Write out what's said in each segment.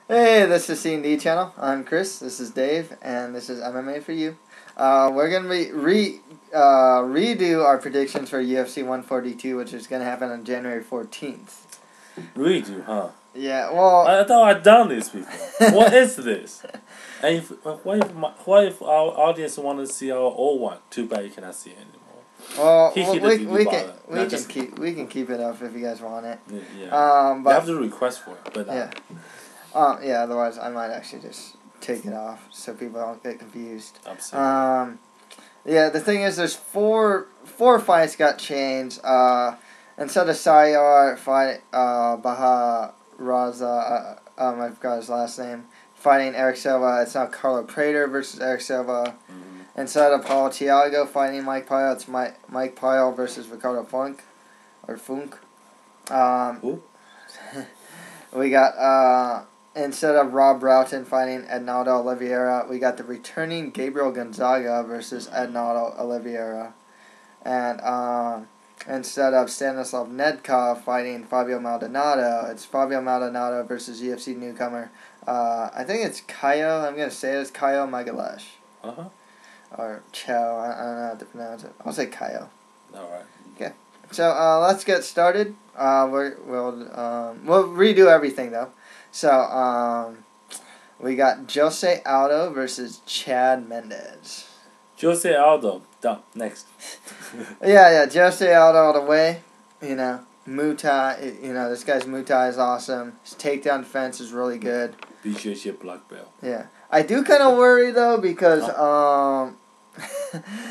Hey, this is C&D channel. I'm Chris. This is Dave, and this is MMA for you. We're gonna redo our predictions for UFC 142, which is gonna happen on January 14th. Redo, huh? Yeah, well, I thought I'd done this before. What is this? And what if our audience want to see our old one? Too bad you cannot see it anymore. well, He we bother. can keep it up if you guys want it. Yeah. But You have to request for it, but yeah, yeah. Otherwise, I might actually just take it off so people don't get confused. Absolutely. Yeah, the thing is, there's four fights got changed. Instead of Sayar fight Baha Raza, I forgot his last name, fighting Erick Silva, it's now Carlo Prater versus Erick Silva. Mm-hmm. Instead of Paul Thiago fighting Mike Pyle, it's Mike Pyle versus Ricardo Funk. Who? We got instead of Rob Broughton fighting Ednaldo Oliveira, we got the returning Gabriel Gonzaga versus Ednaldo Oliveira. And instead of Stanislav Nedkov fighting Fabio Maldonado, it's Fabio Maldonado versus UFC newcomer. I think it's Caio. I'm going to say it's Caio Magalesh. Uh-huh. Or Chow. I don't know how to pronounce it. I'll say Caio. Alright. Okay. So let's get started. We'll redo everything though. So we got Jose Aldo versus Chad Mendes. Jose Aldo. Done. Next. Yeah. Jose Aldo all the way. You know, Muay Thai. You know, this guy's Muay Thai is awesome. His takedown defense is really good. BJJ black belt. Yeah, I do kind of worry though because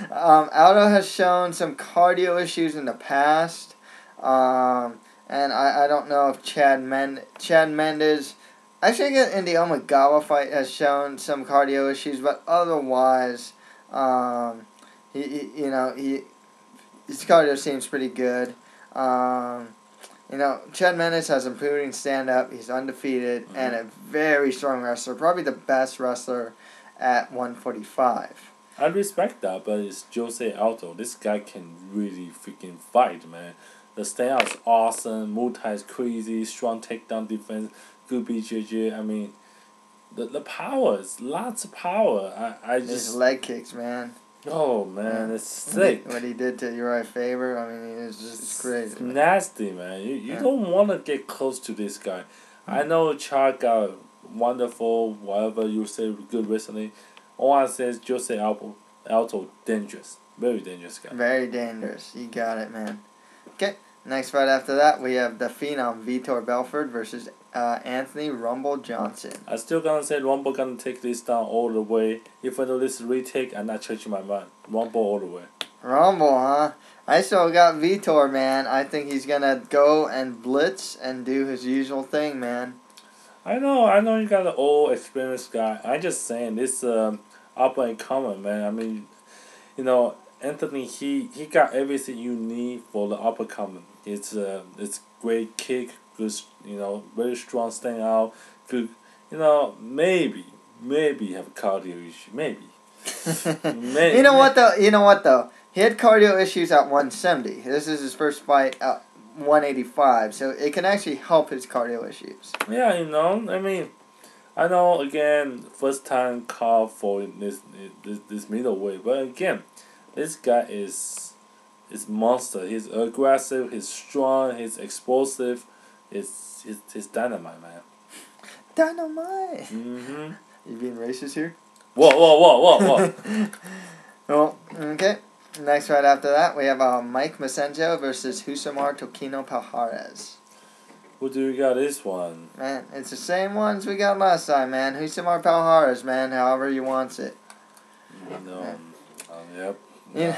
Aldo has shown some cardio issues in the past, and I don't know if Chad Mendes, actually in the Omagawa fight has shown some cardio issues, but otherwise, his cardio seems pretty good. Chad Mendes has improving stand-up. He's undefeated and a very strong wrestler. Probably the best wrestler at 145. I respect that, but it's Jose Aldo. This guy can really freaking fight, man. The standout is awesome. Muay Thai is crazy. Strong takedown defense. Good BJJ. I mean, the power is lots of power. His leg kicks, man. Oh man, it's sick. What he did to Uriah Faber, I mean, it's crazy. It's nasty, man. You don't want to get close to this guy. I know Chad got wonderful, whatever you say, good recently. All I say is Jose Aldo dangerous. Very dangerous guy. Very dangerous. You got it, man. Okay, next fight after that, we have the Phenom Vitor Belfort versus Anthony Rumble Johnson. I still gonna say Rumble gonna take this down all the way. If I do this retake, I'm not changing my mind. Rumble all the way. Rumble, huh? I still got Vitor, man. I think he's gonna go and blitz and do his usual thing, man. I know you got an old experienced guy. I just saying this up and coming, man. I mean, Anthony he got everything you need for the upper coming. It's great kick, good, very strong stand out, good, maybe have a cardio issue, maybe. You know what though? He had cardio issues at 170. This is his first fight at 185, so it can actually help his cardio issues. Yeah, I mean, I know again, first time call for this middleweight, but again, this guy is monster. He's aggressive. He's strong. He's explosive. He's dynamite, man. Dynamite. Mhm. You being racist here? Whoa. Well, okay. Next fight after that, we have Mike Massenzio versus Rousimar Palhares. Who do we got this one? Man, it's the same ones we got last time, man. Rousimar Palhares, man. However you wants it. Yep. Yeah.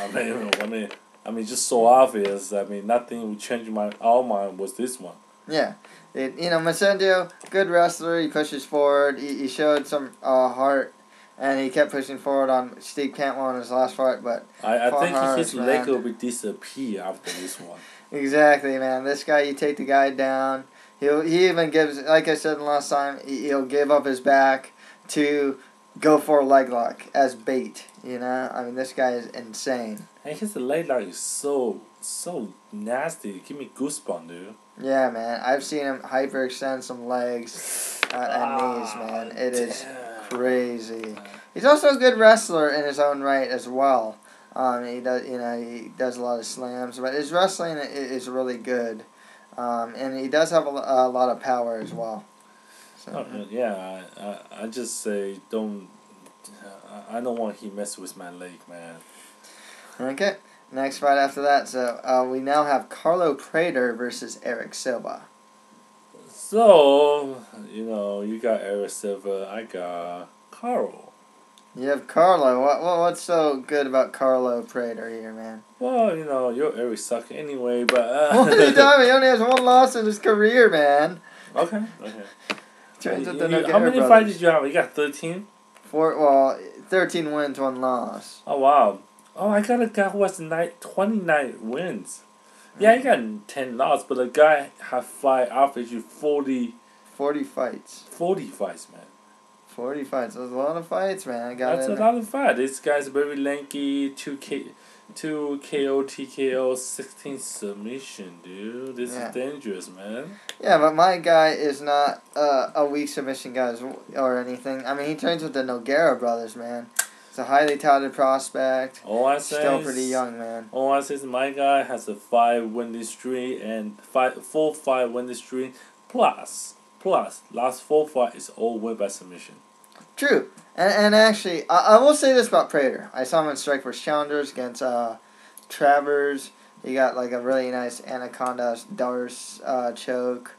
I mean, just so obvious. I mean, nothing would change our mind was this one. Yeah. Massenzio, good wrestler. He pushes forward. He showed some heart, and he kept pushing forward on Steve Cantwell in his last fight. But I think his leg will disappear after this one. Exactly, man. This guy, you take the guy down. He even gives, like I said last time, he'll give up his back to go for a leg lock as bait. I mean, this guy is insane. And his leg lock is so nasty. Give me goosebumps, dude. Yeah, man. I've seen him hyperextend some legs. and knees, man. It is damn. crazy. He's also a good wrestler in his own right as well. He does a lot of slams, but his wrestling is really good, and he does have a lot of power as well. So, Yeah, I just say don't. I don't want he mess with my leg, man. Okay, next fight after that. So we now have Carlo Prater versus Erick Silva. So you got Erick Silva, I got Carlo. You have Carlo. What's so good about Carlo Prater here, man? Well, you're Erick sucker anyway, but. What are you talking? He only has one loss in his career, man. Okay. Trains with the How many Nogueira fights did you have? You got 13? 13 wins, 1 loss. Oh, wow. Oh, I got a guy who has 29 wins. Yeah, he got 10 losses, but the guy had 5 average 40 fights. 40 fights, man. 40 fights. That's a lot of fights, man. That's a lot of fights. This guy's very lanky, 2 KO, TKO, 16 submission, dude. This is dangerous, man. Yeah, but my guy is not a weak submission guy or anything. I mean, he trains with the Nogueira brothers, man. He's a highly touted prospect. Still pretty young, man. All I say is my guy has a 5-win streak and 5-win streak plus last 4 fights is all win by submission. True. And actually, I will say this about Prater. I saw him in Strikeforce Challengers against Travers. He got like a really nice Anaconda Darce choke.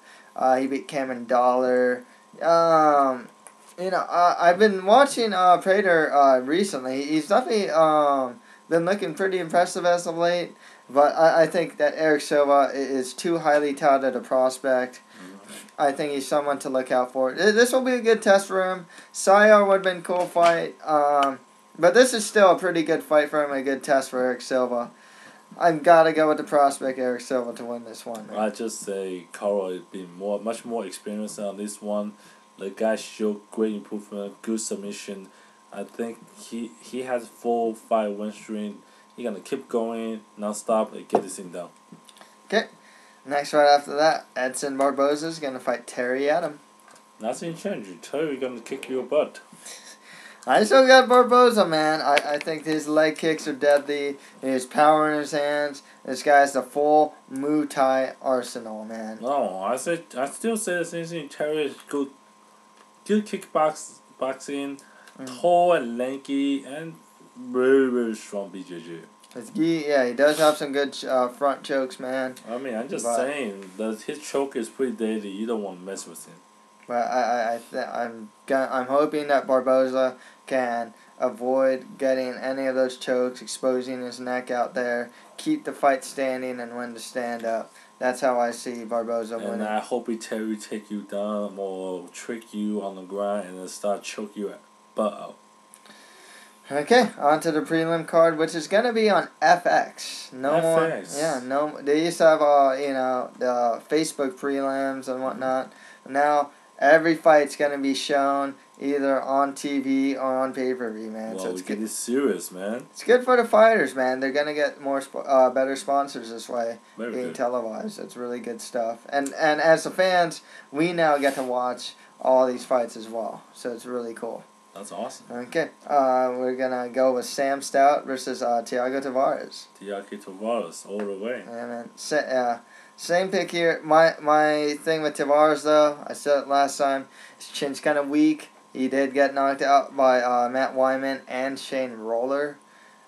He beat Cameron Dollar. I've been watching Prater recently. He's definitely been looking pretty impressive as of late. But I think that Erick Silva is too highly touted a prospect. I think he's someone to look out for. This will be a good test for him. Sayar would have been a cool fight. But this is still a pretty good fight for him, a good test for Erick Silva. I've got to go with the prospect Erick Silva to win this one. Man. I just say Carlo has been much more experienced on this one. The guy showed great improvement, good submission. I think he has 4-5 win streak. He's gonna keep going, not stop, and get this thing done. Okay. Next fight after that, Edson Barboza is going to fight Terry Adam. Nothing changed. Terry gonna kick your butt. I still got Barboza, man. I think his leg kicks are deadly. His power in his hands. This guy has the full Muay Thai arsenal, man. No, I still say the same thing. Terry is good kickboxing, tall and lanky, and very, very strong BJJ. He does have some good front chokes, man. I mean, I'm just saying that his choke is pretty deadly. You don't want to mess with him. But I'm hoping that Barboza can avoid getting any of those chokes, exposing his neck out there, keep the fight standing, and win the stand up. That's how I see Barboza winning. And I hope Terry take you down or trick you on the ground and then start choke you butt out. Okay, on to the prelim card, which is going to be on FX. They used to have the Facebook prelims and whatnot. Now every fight's going to be shown either on TV or on pay-per-view, man. Well, so it's serious, man. It's good for the fighters, man. They're going to get more better sponsors this way, being televised. It's really good stuff. And as the fans, we now get to watch all these fights as well. So it's really cool. That's awesome. Okay, we're gonna go with Sam Stout versus Thiago Tavares. Thiago Tavares all the way. Yeah, man. Same pick here. My thing with Tavares, though, I said it last time, his chin's kind of weak. He did get knocked out by Matt Wyman and Shane Roller.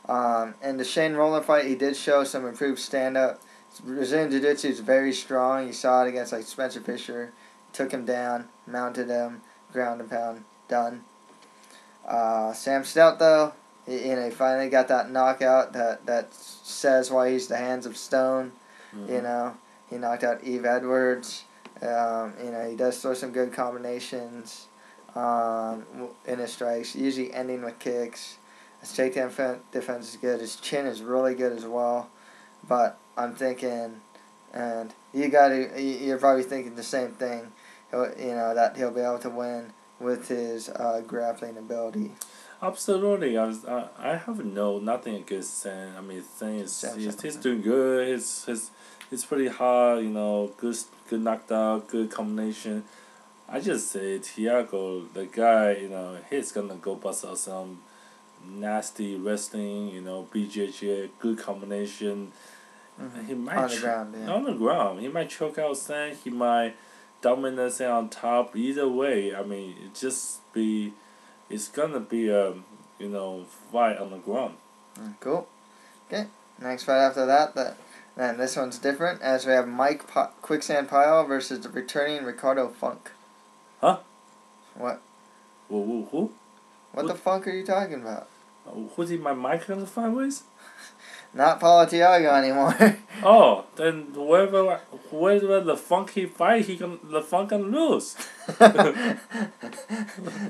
In the Shane Roller fight, he did show some improved stand-up. Brazilian Jiu-Jitsu is very strong. You saw it against like Spencer Fisher. Took him down, mounted him, ground and pound, done. Sam Stout, though, he finally got that knockout that says why he's the hands of stone. Mm-hmm. He knocked out Eve Edwards. He does throw some good combinations in his strikes, usually ending with kicks. His takedown defense is good. His chin is really good as well. But I'm thinking, and you're probably thinking the same thing, that he'll be able to win with his grappling ability. Absolutely, I have nothing against Sam. I mean, Sam he's doing good. He's pretty hard. Good knocked out, good combination. I just say Thiago, the guy, he's gonna go bust out some nasty wrestling, BJJ, good combination. He might On the ground, yeah. On the ground. He might choke out Sang. He might dominate Sang on top. Either way, I mean, it's gonna be a, fight on the ground. Cool. Okay. Next fight after that, and this one's different, as we have Mike Quicksand Pyle versus the returning Ricardo Funk. Huh? What? Who? What the funk are you talking about? Who's in my mic gonna fight with? Not Paulo Thiago anymore. Oh, then whoever the Funk he fight, the Funk gonna lose.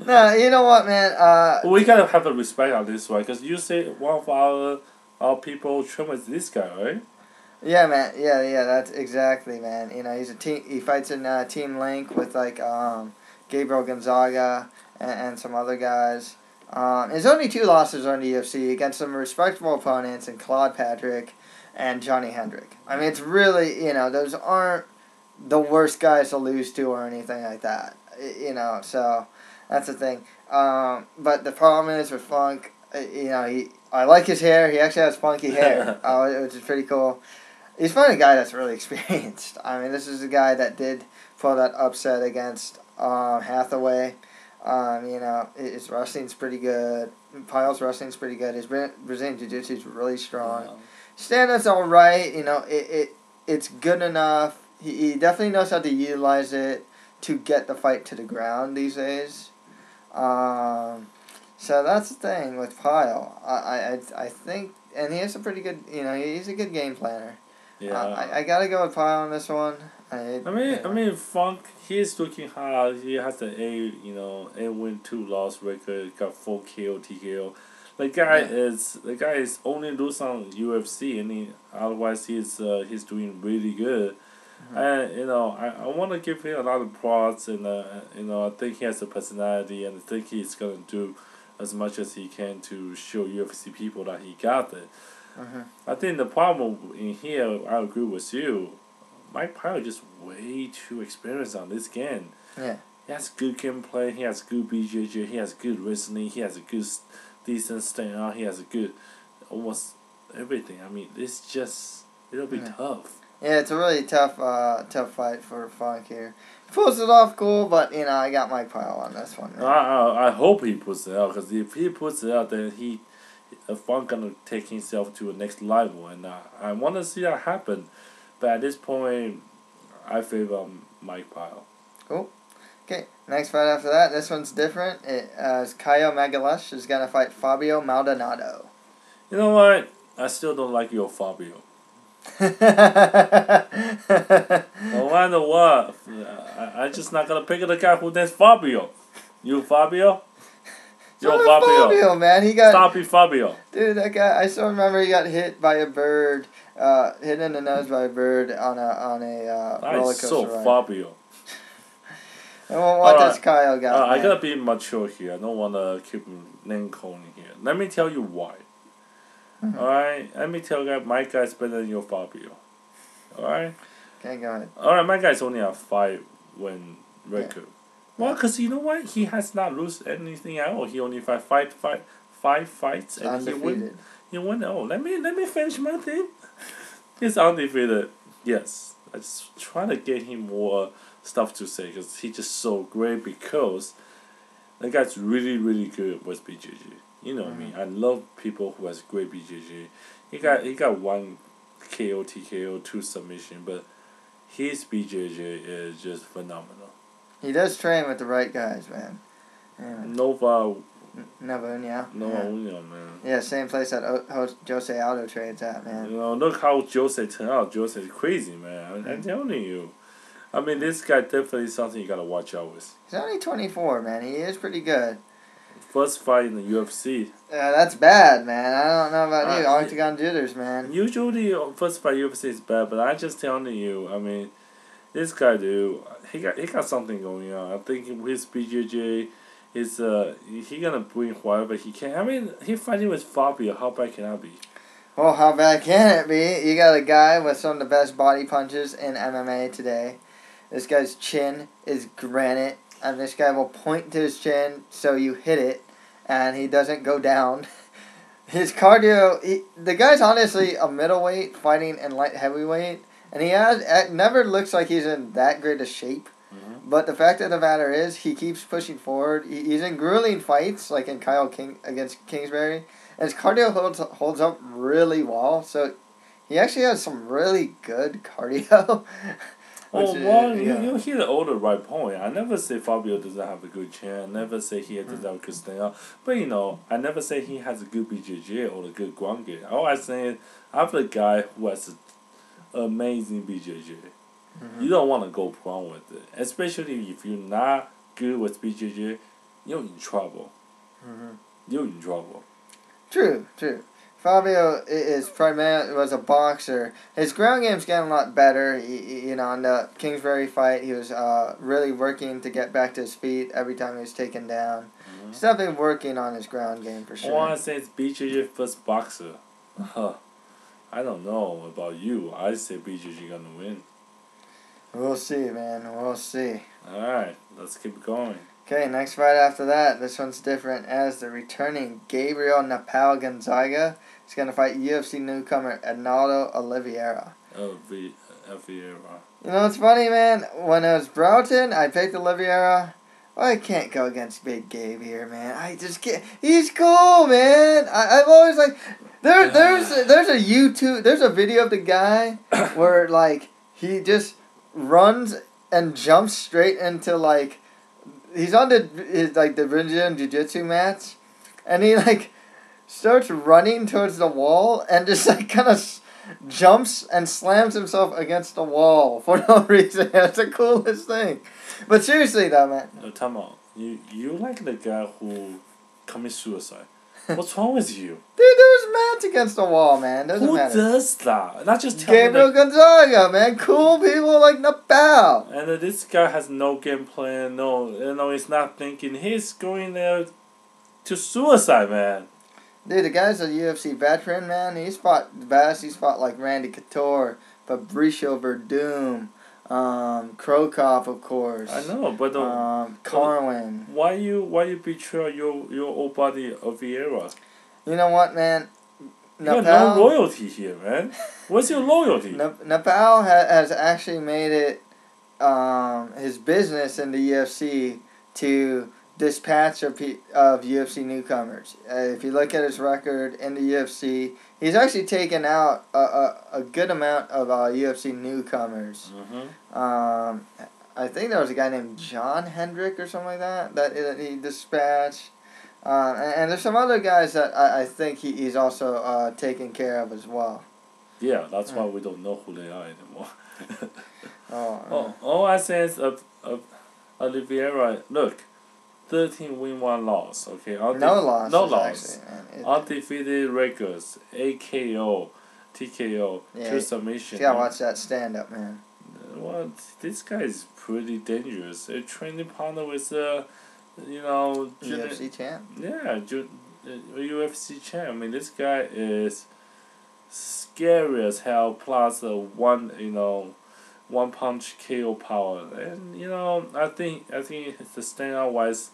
No, you know what, man? We gotta have a respect on this one, because you say one of our people train with this guy, right? Yeah, man. Yeah. That's exactly, man. He's a team. He fights in Team Link with Gabriel Gonzaga and some other guys. His only 2 losses are in the UFC against some respectable opponents in Claude Patrick and Johnny Hendrick. I mean, it's really, those aren't the worst guys to lose to or anything like that. So that's the thing. But the problem is with Funk, I like his hair. He actually has funky hair, which is pretty cool. He's finally a guy that's really experienced. I mean, this is a guy that did pull that upset against Hathaway. His wrestling's pretty good. Pyle's wrestling's pretty good. His Brazilian Jiu-Jitsu is really strong. Yeah. Stand-up's all right. It's good enough. He definitely knows how to utilize it to get the fight to the ground these days. So that's the thing with Pyle. I think, and he has a pretty good. He's a good game planner. Yeah. I gotta go with Pyle on this one. I mean, Funk, he's looking hard. He has an A win 2 loss record. Got 4 KO, TKO. The guy is only losing on UFC, and otherwise he's doing really good. Mm-hmm. And I want to give him a lot of props, and I think he has a personality, and I think he's gonna do as much as he can to show UFC people that he got it. Mm-hmm. I think the problem in here, I agree with you. Mike Pyle is just way too experienced on this game. Yeah. He has good gameplay. He has good BJJ. He has good wrestling. He has a good, decent stand-out. He has a good, almost everything. I mean, it'll be tough. Yeah, it's a really tough fight for Funk here. He pulls it off cool, but, I got Mike Pyle on this one, man. I hope he puts it out, because if he puts it out, then Funk gonna take himself to a next level, and I want to see that happen. But at this point, I favor Mike Pyle. Cool. Okay, next fight after that. This one's different. It's Caio Magalesh is going to fight Fabio Maldonado. You know what? I still don't like your Fabio. No matter what, I'm just not going to pick the guy who named Fabio. You Fabio? Yo, Fabio, man. Stop it, Fabio. Dude, that guy, I still remember he got hit by a bird. Hit in the nose by a bird on a roller coaster so ride. Fabio. What does Kyle got? I gotta be mature here. I don't wanna keep name calling here. Let me tell you why. Mm-hmm. Alright? Let me tell you, my guy's better than your Fabio. Alright? Okay, go ahead. Alright, my guy's only a 5-win record. Yeah. Well, because you know what? He has not lost anything at all. He only five fights, and undefeated. He won. Oh, let me finish my thing. He's undefeated. Yes, I just try to get him more stuff to say, because he's just so great, because the guy's really, really good with BJJ. You know what I mean? I love people who has great BJJ. He got 1 KO, TKO, 2 submission, but his BJJ is just phenomenal. He does train with the right guys, man. Yeah. Nova Union, man. Yeah, same place that Jose Aldo trains at, man. Look how Jose turned out. Jose is crazy, man. I'm telling you. I mean, this guy definitely is something you gotta watch out with. He's only 24, man. He is pretty good. First fight in the UFC. That's bad, man. I don't know about you. Octagon jitters, man. Usually, first fight UFC is bad, but I'm just telling you. I mean, this guy, dude, he got something going on. I think his BJJ is he gonna bring whatever he can. I mean, he fighting with Fabio. How bad can that be? Well, how bad can it be? You got a guy with some of the best body punches in MMA today. This guy's chin is granite. and this guy will point to his chin so you hit it, and he doesn't go down. His cardio, the guy's honestly a middleweight fighting in light heavyweight, and it never looks like he's in that great a shape. Mm-hmm. But the fact of the matter is, he keeps pushing forward. He's in grueling fights, like in Kyle King against Kingsbury, and his cardio holds up really well. So he actually has some really good cardio. You hit the right point. I never say Fabio doesn't have a good chin. I never say he doesn't have a good stand up. But I never say he has a good BJJ or a good ground game. All I say is I'm the guy who has an amazing BJJ. You don't want to go wrong with it, especially if you're not good with BJJ. You're in trouble. You're in trouble. True. Fabio was a boxer. His ground game's getting a lot better. In the Kingsbury fight, he was really working to get back to his feet every time he was taken down. He's definitely working on his ground game for sure. All I say is BJJ first boxer. I don't know about you. I say BJJ gonna win. We'll see, man. We'll see. All right, let's keep going. Okay, next fight after that. This one's different as the returning Gabriel Napao Gonzaga is going to fight UFC newcomer Arnaldo Oliveira. Oliveira. It's funny, man. When it was Broughton, I picked Oliveira. I can't go against Big Gabe here, man. I just can't. He's cool, man. I'm always like, there's a video of the guy where he just runs and jumps straight into he's on the Brazilian Jiu-Jitsu mats, and he starts running towards the wall and just kind of jumps and slams himself against the wall for no reason. That's the coolest thing. But seriously though, man. No, time out. You like the guy who commits suicide. What's wrong with you? Dude, there's mats against the wall, man. Who does that? Not just Gabriel Gonzaga, man. Cool people like Napao. And this guy has no game plan. No, he's not thinking. He's going there to suicide, man. Dude, the guy's a UFC veteran, man. He's fought the best. He's fought Randy Couture, Fabricio Verdum, Krokov, of course. I know, but Carwin. Why you betray your old buddy Oliveira? You know what, man? You have no loyalty here, man. What's your loyalty? Napao has actually made it his business in the UFC to dispatch of UFC newcomers. If you look at his record in the UFC, he's actually taken out a good amount of UFC newcomers. I think there was a guy named John Hendrick or something like that he dispatched. And there's some other guys that I think he's also taken care of as well. Yeah, that's why we don't know who they are anymore. All I say is Oliveira, look, 13 win, 1 loss. Okay, no loss. Undefeated records, AKO, TKO, 2 submissions. You gotta watch that stand up, man. Well, this guy is pretty dangerous. A training partner with UFC champ. Yeah, UFC champ. I mean, this guy is scary as hell. Plus one punch KO power, and I think the standout wise,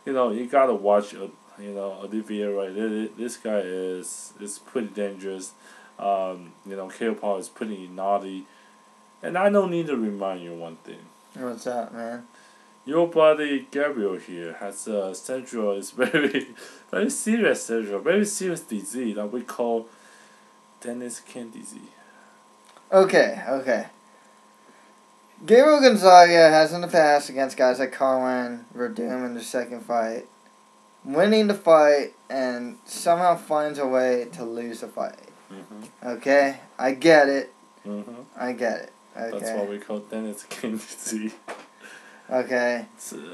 you gotta watch Oliveira. This guy is pretty dangerous. KO power is pretty naughty, and I don't need to remind you one thing. What's that, man? Your buddy Gabriel here has is very, very serious very serious disease that we call Dennis King disease. Okay. Gabriel Gonzaga has in the past against guys like Carwin, Verdum in their second fight, winning the fight and somehow finds a way to lose the fight. Okay? I get it. I get it. Okay. That's why we call Dennis King disease. Okay,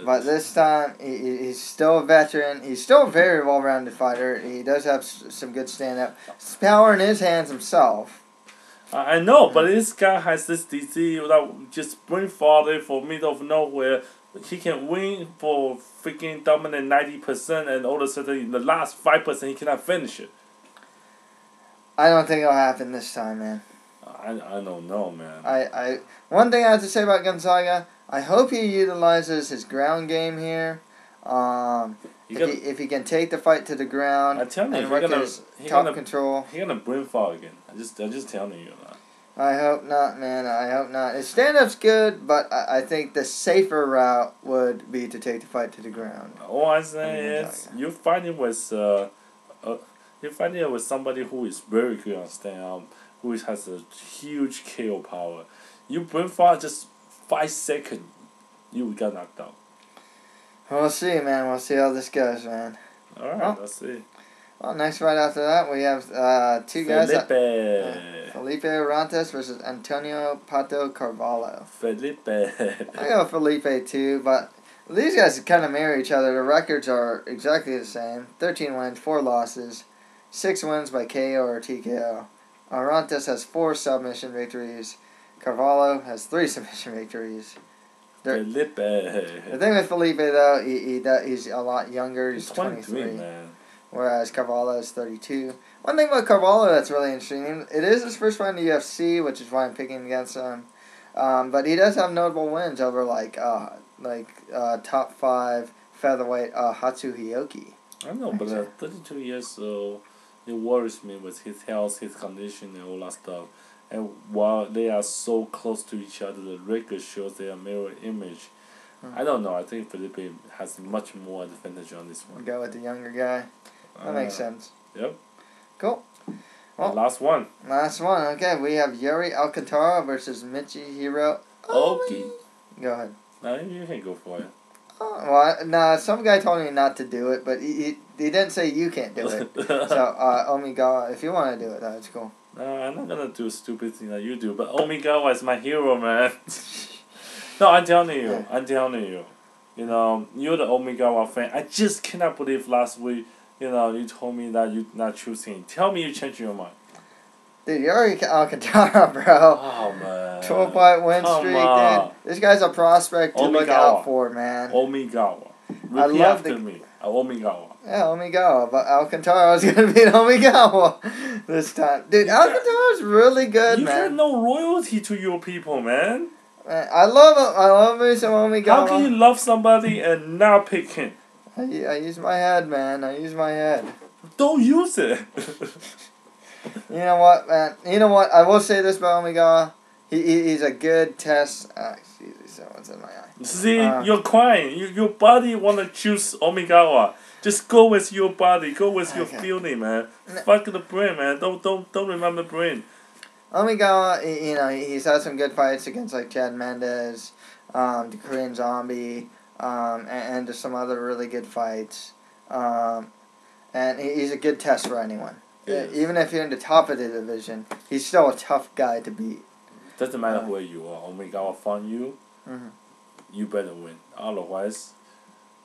but this time he's still a veteran. He's still a very well-rounded fighter. He does have some good stand-up. Power in his hands himself. I know, but this guy has this disease that just bring father for middle of nowhere. He can win for freaking dominant 90%, and all of a sudden in the last 5% he cannot finish it. I don't think it'll happen this time, man. I don't know, man. One thing I have to say about Gonzaga, I hope he utilizes his ground game here. If he can take the fight to the ground and work his top control. He's gonna bring fall again. I'm just telling you that. I hope not, man. I hope not. His stand-up's good, but I think the safer route would be to take the fight to the ground. All I'm saying is you're fighting with somebody who is very good on stand-up, who has a huge KO power. You bring fall just 5 seconds, you got knocked out. We'll see, man. We'll see how this goes, man. All right, let's see. Well, next fight after that, we have two guys. Felipe Orantes versus Antonio Pato Carvalho. Felipe. I go Felipe too, but these guys kind of mirror each other. The records are exactly the same. 13 wins, 4 losses, 6 wins by KO or TKO. Orantes has 4 submission victories. Carvalho has 3 submission victories. Felipe. The thing with Felipe, though, he's a lot younger. He's 23. Man. Whereas Carvalho is 32. One thing about Carvalho that's really interesting, it is his first fight in the UFC, which is why I'm picking against him. But he does have notable wins over top 5 featherweight Hatsuhioki. I know, but at 32 years old, it worries me with his health, his condition, and all that stuff. And while they are so close to each other, the record shows they are mirror image. I don't know. I think Felipe has much more advantage on this one. Go with the younger guy. That makes sense. Yep. Cool. Well, last one. Okay, we have Yuri Alcantara versus Michihiro Oki. Go ahead. No, you can go for it. Some guy told me not to do it, but he didn't say you can't do it. So, Omigawa, if you want to do it, that's cool. No, I'm not gonna do a stupid thing that you do, but Omigawa is my hero, man. No, I'm telling you. You know, you're the Omigawa fan. I just cannot believe last week, you told me that you're not choosing. Tell me you changed your mind. Dude, Yuri Alcantara, bro. Oh, man. 12-fight win streak, dude. This guy's a prospect to look out for, man. Omigawa. Repeat after me. Omigawa. Yeah, Omigawa. But Alcantara's going to beat Omigawa this time. Dude, Alcantara's really good, man. You got no loyalty to your people, man. Man, I love me some Omigawa. How can you love somebody and not pick him? I use my head, man. Don't use it. You know what, man? I will say this about Omigawa. He's a good test. Excuse me, someone's in my eye. See, you're crying. Your body want to choose Omigawa. Just go with your body. Go with your feeling, man. Fuck the brain, man. Don't remember the brain. Omigawa, he's had some good fights against like Chad Mendes, the Korean Zombie, and just some other really good fights. And he's a good test for anyone. Yes. Even if you're in the top of the division, he's still a tough guy to beat. Doesn't matter where you are. Omigawa found you. Mm-hmm. You better win. Otherwise,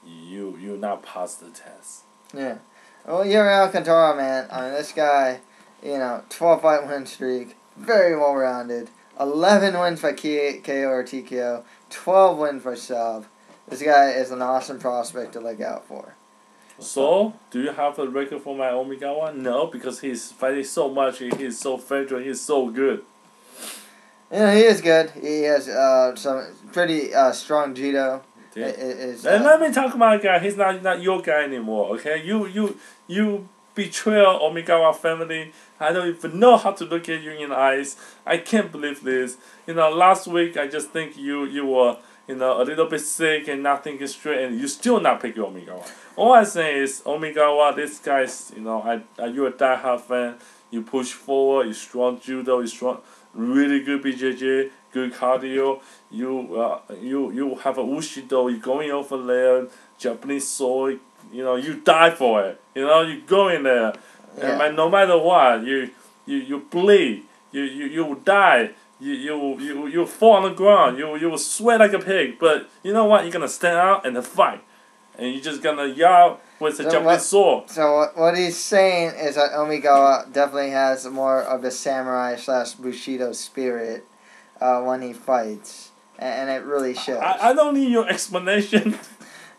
you not pass the test. Yeah. Well, Yuri Alcantara, man. I mean, this guy, 12-fight win streak, very well-rounded. 11 wins by KO or TKO. 12 wins by sub. This guy is an awesome prospect to look out for. So, do you have a record for my Omigawa? No, because he's fighting so much. He's so veteran. He's so good. He is good. He has some pretty strong judo. And let me talk about a guy. He's not your guy anymore. Okay, you betrayal Omigawa family. I don't even know how to look at you in the eyes. I can't believe this. Last week I just think you were a little bit sick and not thinking straight, and you still not pick Omigawa. All I say is Omigawa. This guy's you're a diehard fan. You push forward. You strong judo. You strong. Really good BJJ, good cardio. You have a Ushido. You're going over there, Japanese sword. You die for it. You go in there, and no matter what, you bleed. You will die. You fall on the ground. You will sweat like a pig. But you know what? You're gonna stand out and fight, and you're just gonna yell with the Japanese sword. So what he's saying is that Omigawa definitely has more of the samurai / Bushido spirit when he fights, and it really shows. I don't need your explanation.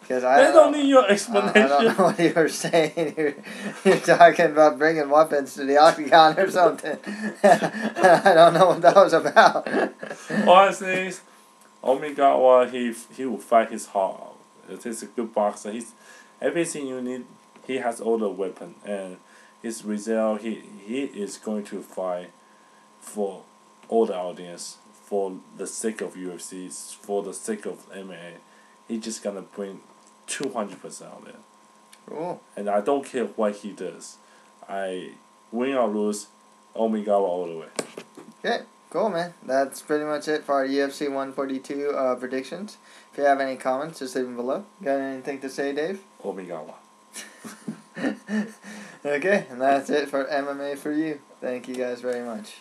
Because I don't need your explanation. I don't know what you were saying. You're talking about bringing weapons to the octagon or something. I don't know what that was about. All I say is, Omigawa, he will fight his heart out. He's a good boxer. He's everything you need. He has all the weapon, and his result. He is going to fight for all the audience, for the sake of UFC, for the sake of MMA. He just gonna bring 200% out there. Cool. And I don't care what he does. I win or lose, Omigawa all the way. Okay, cool, man. That's pretty much it for our UFC 142 predictions. If you have any comments, just leave them below. Got anything to say, Dave? Omigawa. Okay, and that's it for MMA for you. Thank you guys very much.